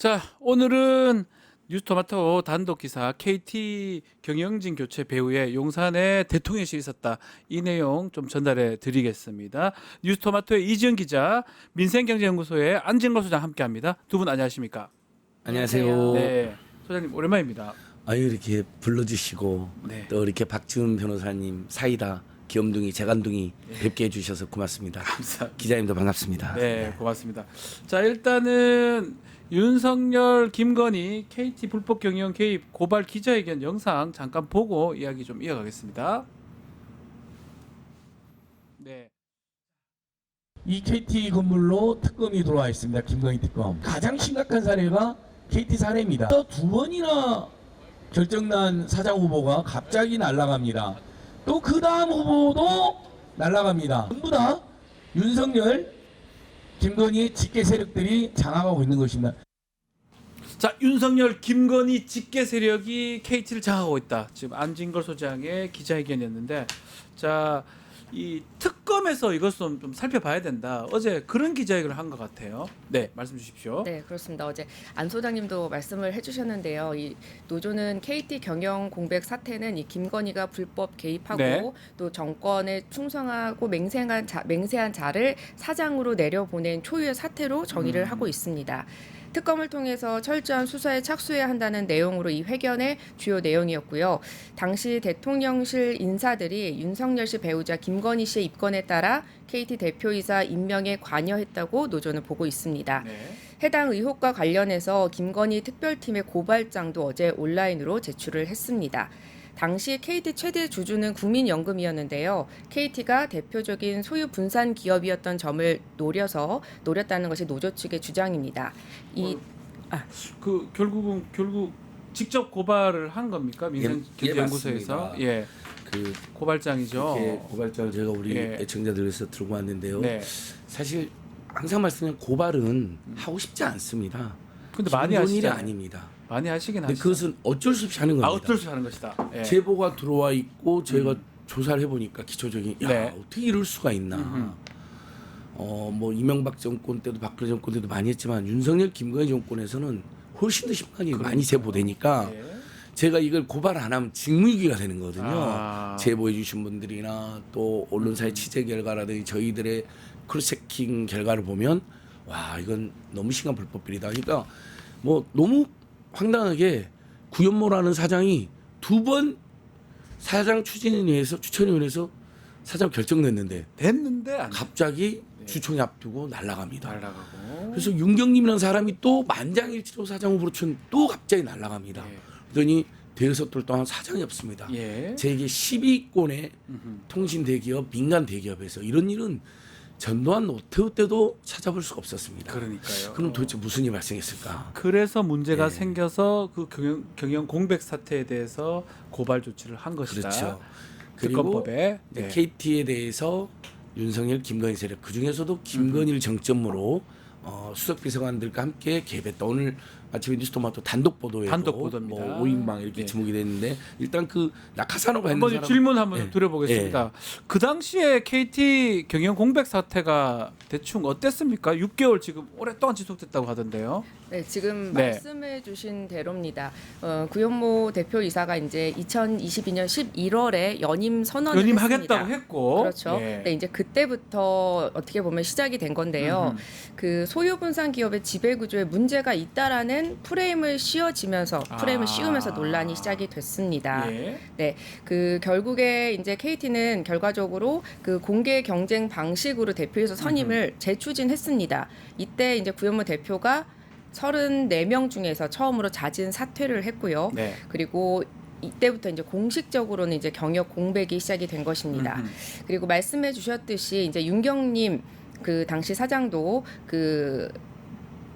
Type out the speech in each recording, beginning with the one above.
자, 오늘은 뉴스토마토 단독 기사 KT 경영진 교체 배후에 용산에 대통령실이 있었다. 이 내용 좀 전달해 드리겠습니다. 뉴스토마토의 이지은 기자, 민생경제연구소의 안진걸 소장 함께합니다. 두 분 안녕하십니까? 안녕하세요. 네, 소장님 오랜만입니다. 아유 이렇게 불러주시고 네. 또 이렇게 박지훈 변호사님 사이다 귀염둥이 재간둥이 뵙게 해주셔서 고맙습니다. 감사합니다. 기자님도 반갑습니다. 네, 고맙습니다. 자, 일단은 윤석열, 김건희 KT 불법 경영 개입 고발 기자회견 영상 잠깐 보고 이야기 좀 이어가겠습니다. 네. 이 KT 건물로 특검이 들어와 있습니다. 김건희 특검. 가장 심각한 사례가 KT 사례입니다. 또 두 번이나 결정난 사장 후보가 갑자기 날아갑니다. 또 그 다음 후보도 날아갑니다. 전부 다 윤석열, 김건희 직계 세력들이 장악하고 있는 것입니다. 자, 윤석열, 김건희 직계 세력이 KT를 장악하고 있다. 지금 안진걸 소장의 기자회견이었는데, 자, 이 특검에서 이것을 좀 살펴봐야 된다. 어제 그런 기자회견을 한 것 같아요. 네, 말씀 주십시오. 네, 그렇습니다. 어제 안 소장님도 말씀을 해주셨는데요. 이 노조는 KT 경영 공백 사태는 이 김건희가 불법 개입하고 네. 또 정권에 충성하고 맹세한 자를 사장으로 내려보낸 초유의 사태로 정의를 하고 있습니다. 특검을 통해서 철저한 수사에 착수해야 한다는 내용으로 이 회견의 주요 내용이었고요. 당시 대통령실 인사들이 윤석열 씨 배우자 김건희 씨의 입건에 따라 KT 대표이사 임명에 관여했다고 노조는 보고 있습니다. 네. 해당 의혹과 관련해서 김건희 특별팀의 고발장도 어제 온라인으로 제출을 했습니다. 당시 KT 최대 주주는 국민연금이었는데요. KT가 대표적인 소유 분산 기업이었던 점을 노렸다는 것이 노조 측의 주장입니다. 결국 직접 고발을 한 겁니까? 민생경제연구소에서? 맞습니다. 예. 그 고발장이죠. 이렇게 고발장을 제가 우리 예. 애청자들에서 들고 왔는데요. 네. 사실 항상 말씀드린 고발은 하고 싶지 않습니다. 근데 많이 기본 일이 하시잖아요. 아닙니다. 많이 하시긴 근데 하시죠. 그것은 어쩔 수 없이 하는 겁니다. 어쩔 수 하는 것이다. 예. 제보가 들어와 있고 제가 조사를 해보니까 기초적인 네. 어떻게 이럴 수가 있나. 뭐 이명박 정권 때도 박근혜 정권 때도 많이 했지만 윤석열 김건희 정권에서는 훨씬 더 심하게 많이 제보되니까 예. 제가 이걸 고발 안 하면 직무유기가 되는 거거든요. 아. 제보해 주신 분들이나 또 언론사의 취재 결과라든지 저희들의 크로스체킹 결과를 보면 와 이건 너무 심한 불법 비리다. 그러니까 뭐 너무 황당하게 구현모라는 사장이 두 번 사장 추천위원회에서 사장 결정냈는데 됐는데 안 갑자기 주총이 앞두고 날아갑니다. 날라가고. 그래서 윤경림이라는 사람이 또 만장일치로 사장 후보로 또 갑자기 날아갑니다. 예. 그러더니 대여섯 달 동안 사장이 없습니다. 예. 세계 10위권의 통신 대기업, 민간 대기업에서 이런 일은 전두환 노태우 때도 찾아볼 수가 없었습니다. 그러니까요. 그럼 도대체 무슨 일이 발생했을까? 그래서 문제가 예. 생겨서 그 경영 공백 사태에 대해서 고발 조치를 한 것이다. 그렇죠. 그리고 특검법에 이제 네. KT에 대해서 윤석열, 김건희 세력 그 중에서도 김건희를 정점으로 수석 비서관들과 함께 개입했다. 오늘 아침에 뉴스토마토 단독 보도에도 단독 보도입니다. 뭐 5인방 이렇게 네. 지목이 됐는데 일단 그 나카사노가 했는 한번 사람 질문 한번 예. 드려보겠습니다. 그 당시에 KT 경영 공백 사태가 대충 어땠습니까? 6개월 지금 오랫동안 지속됐다고 하던데요. 네, 지금 네. 말씀해주신 대로입니다. 구현모 대표이사가 이제 2022년 11월에 연임 선언을 연임하겠다고 했습니다. 했고, 그렇죠. 예. 네, 이제 그때부터 어떻게 보면 시작이 된 건데요. 그 소유 분산 기업의 지배 구조에 문제가 있다라는 프레임을 씌워지면서 씌우면서 논란이 시작이 됐습니다. 예. 네, 그 결국에 이제 KT는 결과적으로 그 공개 경쟁 방식으로 대표이사 선임을 재추진했습니다. 이때 이제 구현모 대표가 34명 중에서 처음으로 자진 사퇴를 했고요. 네. 그리고 이때부터 이제 공식적으로는 이제 경력 공백이 시작이 된 것입니다. 그리고 말씀해 주셨듯이 이제 윤경림 그 당시 사장도 그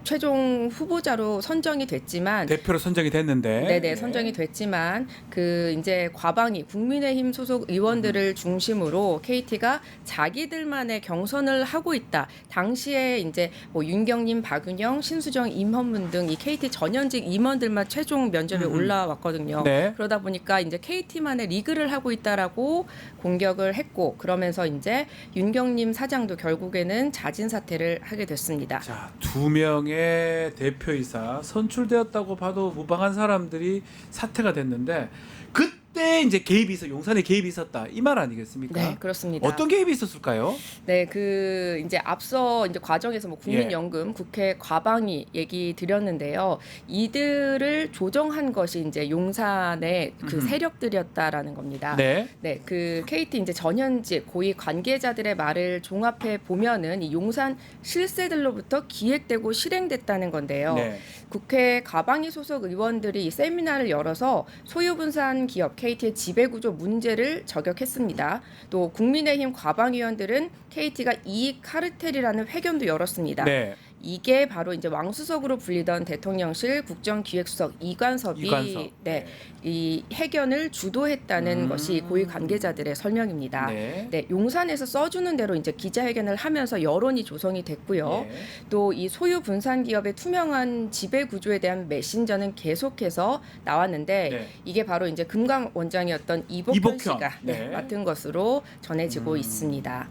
최종 후보자로 선정이 됐지만 대표로 선정이 됐는데. 네네 예. 선정이 됐지만 그 이제 과방위 국민의힘 소속 의원들을 중심으로 KT가 자기들만의 경선을 하고 있다. 당시에 이제 뭐 윤경림, 박윤영, 신수정, 임헌문 등 이 KT 전현직 임원들만 최종 면접에 올라왔거든요. 네. 그러다 보니까 이제 KT만의 리그를 하고 있다라고 공격을 했고 그러면서 이제 윤경림 사장도 결국에는 자진 사퇴를 하게 됐습니다. 자, 두 명의 용의 대표이사 선출되었다고 봐도 무방한 사람들이 사퇴가 됐는데 그때 이제 개입이 있어 용산에 개입이 있었다 이 말 아니겠습니까? 네, 그렇습니다. 어떤 개입이 있었을까요? 네, 그 이제 앞서 이제 과정에서 뭐 국민연금, 국회 과방위 얘기 드렸는데요. 이들을 조정한 것이 이제 용산의 그 세력들이었다라는 겁니다. 네. 네, 그 KT 이제 전현직 고위 관계자들의 말을 종합해 보면은 이 용산 실세들로부터 기획되고 실행됐다는 건데요. 네. 국회 가방위 소속 의원들이 이 세미나를 열어서 소유분산 기업 KT의 지배구조 문제를 저격했습니다. 또 국민의힘 과방위원들은 KT가 이익 카르텔이라는 회견도 열었습니다. 네. 이게 바로 이제 왕수석으로 불리던 대통령실 국정기획수석 이관섭이 네, 이 회견을 주도했다는 것이 고위 관계자들의 설명입니다. 네. 네, 용산에서 써주는 대로 이제 기자회견을 하면서 여론이 조성이 됐고요. 예. 또 이 소유 분산 기업의 투명한 지배 구조에 대한 메신저는 계속해서 나왔는데 네. 이게 바로 이제 금강 원장이었던 이복현 이복현. 씨가 네. 맡은 것으로 전해지고 있습니다.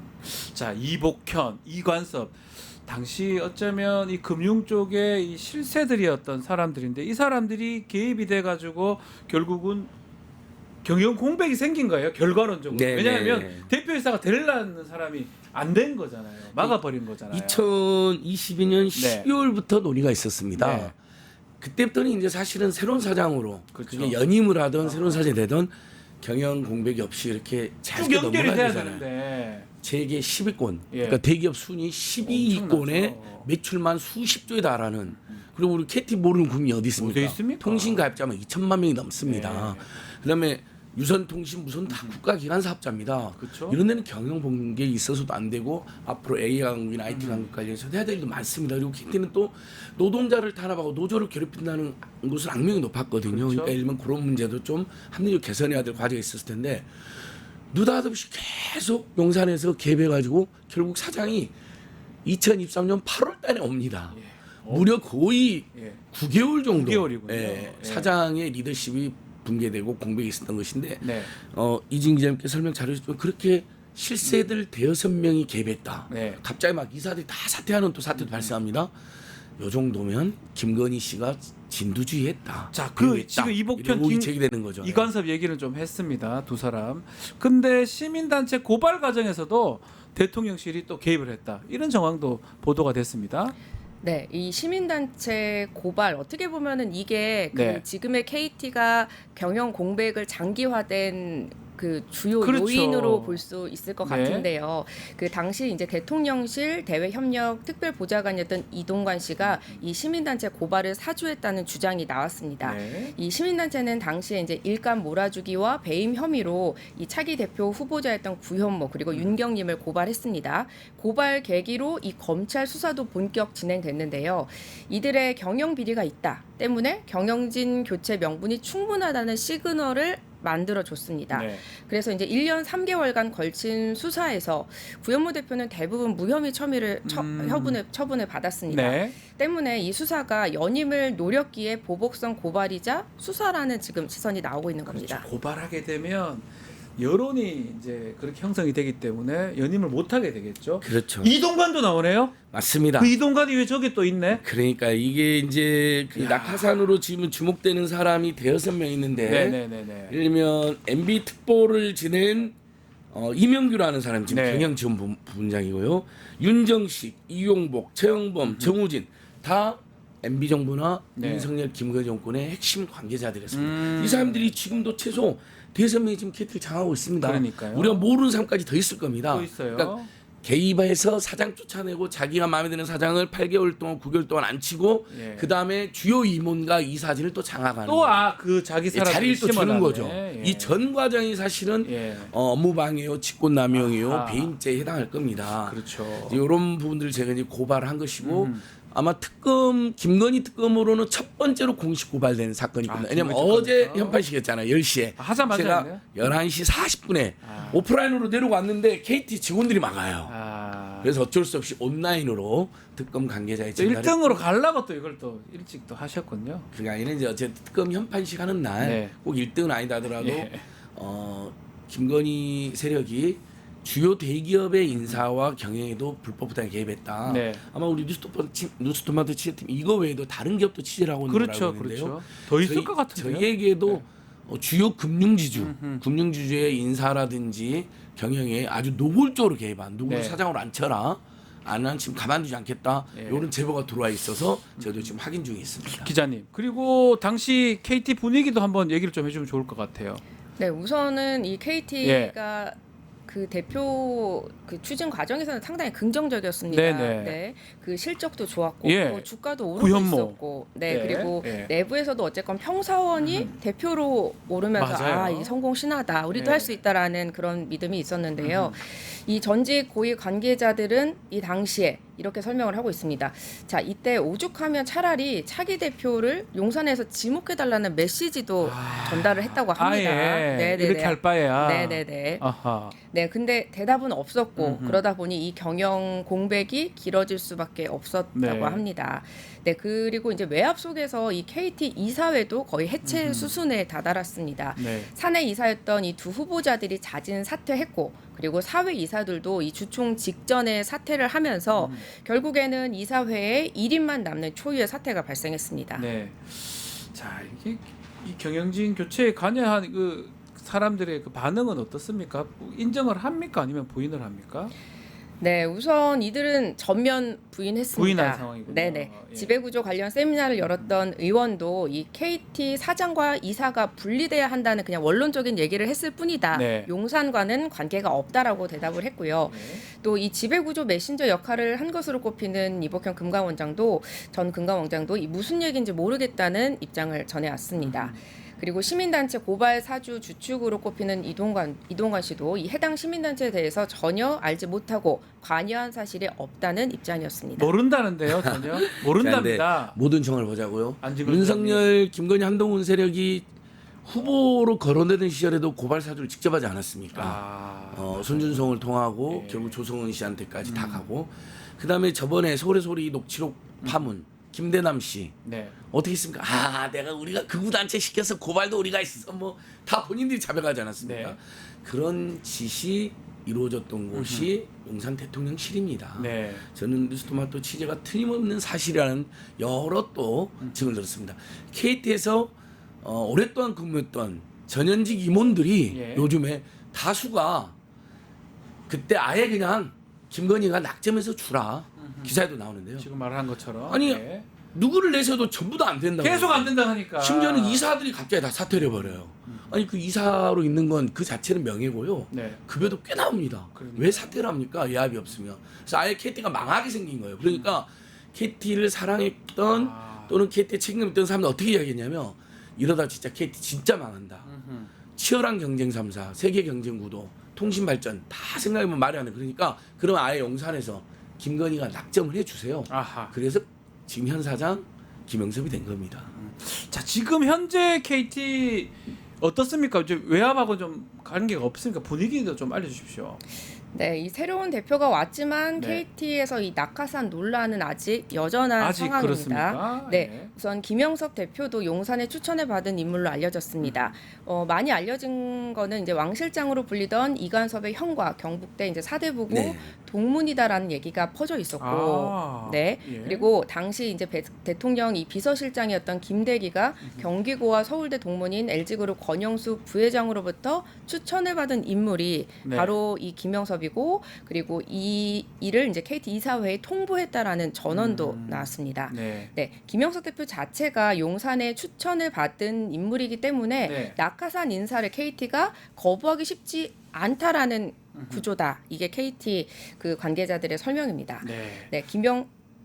자 이복현, 이관섭 당시 어쩌면 이 금융 쪽에 이 실세들이었던 사람들인데 이 사람들이 개입이 돼가지고 결국은 경영 공백이 생긴 거예요 결과론적으로. 네, 왜냐하면 네. 대표이사가 되려는 사람이 안 된 거잖아요. 막아버린 거잖아요. 2022년 네. 12월부터 논의가 있었습니다. 네. 그때부터는 이제 사실은 새로운 사장으로 그렇죠. 그게 연임을 하던 새로운 사장이 되던 경영 공백이 없이 이렇게 잘 쭉 연결이 돼야 되잖아요. 되는데. 세계 10위권, 예. 그러니까 대기업 순위 12위권에 엄청나죠. 매출만 수십조에 달하는. 그리고 우리 KT 모르는 국민이 어디 있습니까? 어디 있습니까? 통신 가입자만 2천만 명이 넘습니다. 예. 그다음에 유선통신 무슨 다 국가기관 사업자입니다. 그쵸. 이런 데는 경영 공백이 있어서도 안 되고 앞으로 AI 강국이나 IT 강국 관련해서 해야 될 일도 많습니다. 그리고 KT는 또 노동자를 탄압하고 노조를 괴롭힌다는 것은 악명이 높았거든요. 그렇죠. 그러니까 예를 들면 그런 문제도 좀 합리적으로 개선해야 될 과정이 있었을 텐데 느닷없이 계속 용산에서 개입해가지고 결국 사장이 2023년 8월 달에 옵니다. 무려 거의 예. 9개월 정도 9개월이군요. 예, 예. 사장의 리더십이 붕괴되고 공백이 있었던 것인데 네. 이진 기자님께 설명 잘해주시면 그렇게 실세들 대여섯 명이 개입했다. 네. 갑자기 막 이사들이 다 사퇴하는 또 사태도 발생합니다. 요 정도면 김건희 씨가 진두지휘했다. 자, 그 배후했다. 지금 이복현, 이런 의혹이 김- 제기되는 거죠. 이관섭 얘기는 좀 했습니다. 두 사람. 근데 시민단체 고발 과정에서도 대통령실이 또 개입을 했다. 이런 정황도 보도가 됐습니다. 네, 이 시민단체 고발 어떻게 보면은 이게 그 네. 지금의 KT가 경영 공백을 장기화된 그 주요 그렇죠. 요인으로 볼 수 있을 것 네. 같은데요. 그 당시 이제 대통령실 대외협력 특별보좌관이었던 이동관 씨가 이 시민단체 고발을 사주했다는 주장이 나왔습니다. 네. 이 시민단체는 당시에 이제 일감 몰아주기와 배임 혐의로 이 차기 대표 후보자였던 구현모 그리고 윤경님을 고발했습니다. 고발 계기로 이 검찰 수사도 본격 진행됐는데요. 이들의 경영 비리가 있다 때문에 경영진 교체 명분이 충분하다는 시그널을 만들어줬습니다. 네. 그래서 이제 1년 3개월간 걸친 수사에서 구현모 대표는 대부분 무혐의 처분을 받았습니다. 네. 때문에 이 수사가 연임을 노렸기에 보복성 고발이자 수사라는 지금 시선이 나오고 있는 겁니다. 그렇죠. 고발하게 되면 여론이 이제 그렇게 형성이 되기 때문에 연임을 못 하게 되겠죠. 그렇죠. 이동관도 나오네요. 맞습니다. 그 이동관이 왜 저기 또 있네? 그러니까 이게 이제 그 야. 낙하산으로 지금 주목되는 사람이 대여섯 명 있는데 네네네네. 예를 들면 MB 특보를 지낸 이명규라는 사람이 지금 네. 경영지원부장이고요. 윤정식, 이용복, 최영범, 정우진 다 MB 정부나 네. 윤석열 김건희 정권의 핵심 관계자들이었습니다. 이 사람들이 지금도 최소 대여섯 명이 지금 KT를 장하고 있습니다. 그러니까요. 우리가 모르는 사람까지 더 있을 겁니다. 또 있어요. 그러니까 개입해서 사장 쫓아내고 자기가 마음에 드는 사장을 8개월 동안 9개월 동안 안 치고 예. 그 다음에 주요 임원과 이사진을 또 장악하는 또 그 자기 사람 자리를 또 주는 거죠. 예. 이 전 과정이 사실은 예. 업무방해요, 직권남용이요, 아하. 배임죄에 해당할 겁니다. 그렇죠. 이런 부분들을 제가 이제 고발을 한 것이고 아마 특검 김건희 특검으로는 첫 번째로 공식 고발된 사건이거든요. 아, 왜냐면 김건희 어제 특검이요? 현판식이었잖아요. 10시에. 하자마자 제가 했네요? 11시 40분에 아. 오프라인으로 내려왔는데 KT 직원들이 막아요. 아. 그래서 어쩔 수 없이 온라인으로 특검 관계자의 또 1등으로 가려고 또 이걸 또 일찍 또 하셨군요. 그게 아니라 이제 어쨌든 특검 현판식 하는 날 네. 꼭 1등은 아니다 하더라도 예. 김건희 세력이 주요 대기업의 인사와 경영에도 불법 부당에 개입했다. 네. 아마 우리 뉴스토마토 취재팀 이거 외에도 다른 기업도 취재를 하고 있는 그렇죠, 걸로 알고 있는데요. 그렇죠. 더 있을 것 같은데요. 저희에게도 주요 금융주주의 인사라든지 경영에 아주 노골적으로 개입한 누구를 네. 사장으로 앉혀라. 안 지금 가만두지 않겠다. 네. 이런 제보가 들어와 있어서 저희도 지금 확인 중에 있습니다. 기자님. 그리고 당시 KT 분위기도 한번 얘기를 좀 해주면 좋을 것 같아요. 네, 우선은 이 예. KT가 그 대표 그 추진 과정에서는 상당히 긍정적이었습니다. 네네. 네, 그 실적도 좋았고 예. 또 주가도 오르고 구현모. 있었고, 네, 네. 그리고 예. 내부에서도 어쨌건 평사원이 대표로 오르면서 맞아요. 아, 이 성공 신화다, 우리도 예. 할 수 있다라는 그런 믿음이 있었는데요. 이 전직 고위 관계자들은 이 당시에 이렇게 설명을 하고 있습니다. 자, 이때 오죽하면 차라리 차기 대표를 용산에서 지목해달라는 메시지도 전달을 했다고 합니다. 아예 네네네. 이렇게 할 바에야. 네네네. 아하. 네, 근데 대답은 없었고 그러다 보니 이 경영 공백이 길어질 수밖에 없었다고 네. 합니다. 네, 그리고 이제 외압 속에서 이 KT 이사회도 거의 해체 수순에 다다랐습니다. 네. 사내 이사였던 이 두 후보자들이 자진 사퇴했고, 그리고 사회 이사들도 이 주총 직전에 사퇴를 하면서 결국에는 이사회에 1인만 남는 초유의 사태가 발생했습니다. 네. 자, 이게 이 경영진 교체에 관여한 그 사람들의 그 반응은 어떻습니까? 인정을 합니까? 아니면 부인을 합니까? 네, 우선 이들은 전면 부인했습니다. 부인한 상황이군요. 네네. 예. 지배구조 관련 세미나를 열었던 의원도 이 KT 사장과 이사가 분리돼야 한다는 그냥 원론적인 얘기를 했을 뿐이다. 네. 용산과는 관계가 없다라고 대답을 했고요. 네. 또 이 지배구조 메신저 역할을 한 것으로 꼽히는 이복현 전 금감원장도 이 무슨 얘기인지 모르겠다는 입장을 전해왔습니다. 그리고 시민단체 고발 사주 주축으로 꼽히는 이동관 씨도 이 해당 시민단체에 대해서 전혀 알지 못하고 관여한 사실이 없다는 입장이었습니다. 모른다는데요, 전혀 모른답니다. 모든 정을 보자고요. 안진걸 윤석열, 김건희, 한동훈 세력이 후보로 거론되던 시절에도 고발 사주를 직접 하지 않았습니까? 손준성을 통하고 예. 결국 조성은 씨한테까지 다 가고, 그다음에 저번에 서울의 소리 녹취록 파문 김대남 씨 네. 어떻게 했습니까? 우리가 극우단체 시켜서 고발도 우리가 했어. 뭐 다 본인들이 자백하지 않았습니까? 네. 그런 짓이 이루어졌던 곳이 용산 대통령실입니다. 네. 저는 뉴스토마토 취재가 틀림없는 사실이라는 여러 또 증을 들었습니다. KT에서 오랫동안 근무했던 전현직 임원들이 예. 요즘에 다수가 그때 아예 그냥 김건희가 낙점해서 주라 기사에도 나오는데요. 지금 말한 것처럼 아니, 네. 누구를 내셔도 전부 다 안 된다고. 계속 안 된다 하니까 심지어는 이사들이 갑자기 다 사퇴를 해버려요. 아니 그 이사로 있는 건 그 자체는 명예고요. 네. 급여도 꽤 나옵니다. 그러니까요. 왜 사퇴를 합니까? 예압이 없으면. 그래서 아예 KT가 망하게 생긴 거예요. 그러니까 KT를 사랑했던 또는 KT에 책임있던 사람들 어떻게 이야기했냐면 이러다 진짜 KT 진짜 망한다. 치열한 경쟁 3사, 세계 경쟁 구도, 통신 발전 다 생각해보면 말이 안 돼. 그러니까 그러면 아예 용산에서 김건희가 낙점을 해주세요. 아하. 그래서 지금 현 사장 김영섭이 된 겁니다. 자, 지금 현재 KT 어떻습니까? 이제 외압하고 좀 관계가 없으니까 분위기도 좀 알려주십시오. 네, 이 새로운 대표가 왔지만 네. KT에서 이 낙하산 논란은 아직 여전한 아직 상황입니다. 그렇습니까? 네, 네. 우선 김영섭 대표도 용산에 추천을 받은 인물로 알려졌습니다. 많이 알려진 거는 이제 왕 실장으로 불리던 이관섭의 형과 경북대 이제 사대부고 네. 동문이다라는 얘기가 퍼져 있었고, 네, 예. 그리고 당시 이제 대통령 이 비서실장이었던 김대기가 경기고와 서울대 동문인 LG그룹 권영수 부회장으로부터 추천을 받은 인물이 네. 바로 이 김영섭이고, 그리고 이 일을 이제 KT 이사회에 통보했다라는 전언도 나왔습니다. 네. 네, 김영석 대표 자체가 용산에 추천을 받은 인물이기 때문에 네. 낙하산 인사를 KT가 거부하기 쉽지 않다라는 구조다. 이게 KT 그 관계자들의 설명입니다. 네. 네,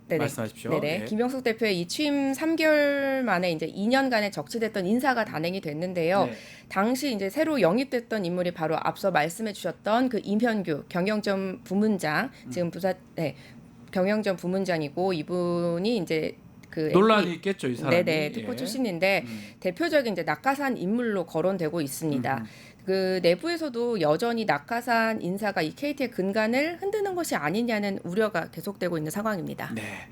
네네. 말씀하십시오. 네네. 네. 김영석 대표의 이 취임 3개월 만에 이제 2년간의 적치됐던 인사가 단행이 됐는데요. 네. 당시 이제 새로 영입됐던 인물이 바로 앞서 말씀해 주셨던 그 임현규 경영전 부문장, 지금 경영전 부문장이고, 이분이 이제 그 논란이 MP 있겠죠, 이 사람이. 네네 특보 예. 출신인데 대표적인 이제 낙하산 인물로 거론되고 있습니다. 그 내부에서도 여전히 낙하산 인사가 이 KT의 근간을 흔드는 것이 아니냐는 우려가 계속되고 있는 상황입니다. 네.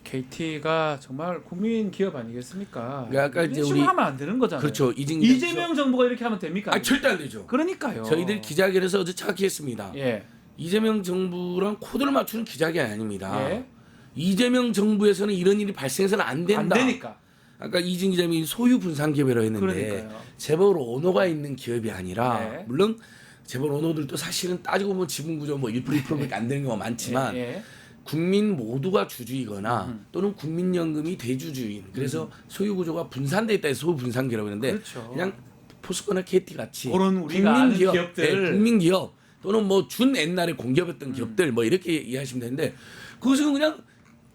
KT가 정말 국민 기업 아니겠습니까? 아까 이제 이런 식으로 하면 안 되는 거잖아요. 그렇죠. 이재명 정부가 이렇게 하면 됩니까? 아 절대 안 되죠. 그러니까요. 저희들 기자회견에서 어제 착각했습니다. 예. 이재명 정부랑 코드를 맞추는 기자회견이 아닙니다. 예. 이재명 정부에서는 이런 일이 발생해서는 안 된다. 안 되니까. 아까 이진 기자님이 소유 분산 기업이라고 했는데 그러니까요. 재벌 오너가 있는 기업이 아니라 네. 물론 재벌 오너들도 사실은 따지고 보면 지분 구조 뭐 1% 2%밖에 안 되는 경우가 많지만 예. 국민 모두가 주주이거나 또는 국민연금이 대주주인 그래서 소유 구조가 분산돼 있다 해서 소유 분산기라고 하는데 그렇죠. 그냥 포스코나 KT 같이 그런 우리가 아는 기업들. 국민 기업 또는 뭐 준 옛날에 공기업이었던 기업들 뭐 이렇게 이해하시면 되는데 그것은 그냥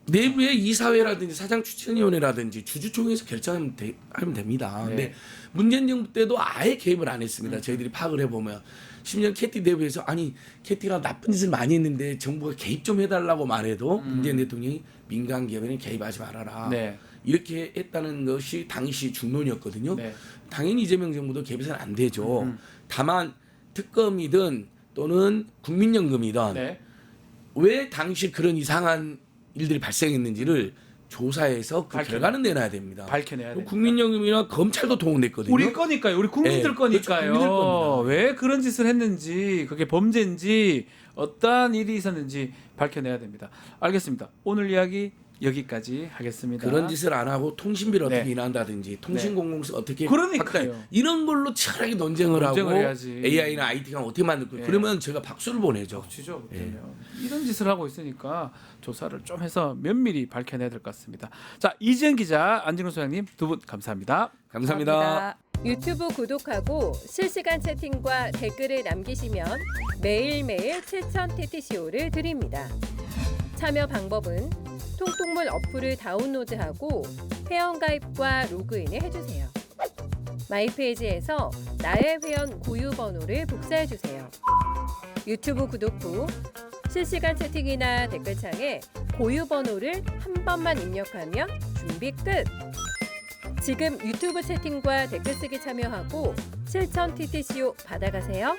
내부의 이사회라든지 사장 추천위원회라든지 주주총회에서 결정하면 하면 됩니다. 근데 네. 문재인 정부 때도 아예 개입을 안 했습니다. 저희들이 파악을 해보면 심지어 KT 내부에서 아니 KT가 나쁜 짓을 많이 했는데 정부가 개입 좀 해달라고 말해도 문재인 대통령이 민간 기업에는 개입하지 말아라. 네. 이렇게 했다는 것이 당시 중론이었거든요. 네. 당연히 이재명 정부도 개입해서는 안 되죠. 다만 특검이든 또는 국민연금이든 네. 왜 당시 그런 이상한 일들이 발생했는지를 조사해서 그 결과는 내놔야 됩니다. 밝혀내야 돼. 국민연금이나 검찰도 동원됐거든요. 우리 거니까요. 우리 국민들 네, 거니까요. 그렇죠. 국민들 겁니다. 왜 그런 짓을 했는지, 그게 범죄인지, 어떠한 일이 있었는지 밝혀내야 됩니다. 알겠습니다. 오늘 이야기 여기까지 하겠습니다. 그런 짓을 안 하고 통신비를 어떻게 네. 인하한다든지 통신공공세 어떻게 그러니까요. 확대, 이런 걸로 치열하게 논쟁을 하고 해야지. AI나 IT가 어떻게 만들고 네. 그러면 제가 박수를 보내죠. 지죠. 이런 짓을 하고 있으니까 조사를 좀 해서 면밀히 밝혀내야 될 것 같습니다. 자, 이지연 기자, 안진우 소장님 두 분 감사합니다. 감사합니다. 유튜브 구독하고 실시간 채팅과 댓글을 남기시면 매일매일 7천 TTCO를 드립니다. 참여 방법은 통통물 어플을 다운로드하고 회원가입과 로그인을 해주세요. 마이페이지에서 나의 회원 고유 번호를 복사해주세요. 유튜브 구독 후 실시간 채팅이나 댓글창에 고유 번호를 한 번만 입력하면 준비 끝! 지금 유튜브 채팅과 댓글 쓰기 참여하고 실천 TTCO 받아가세요.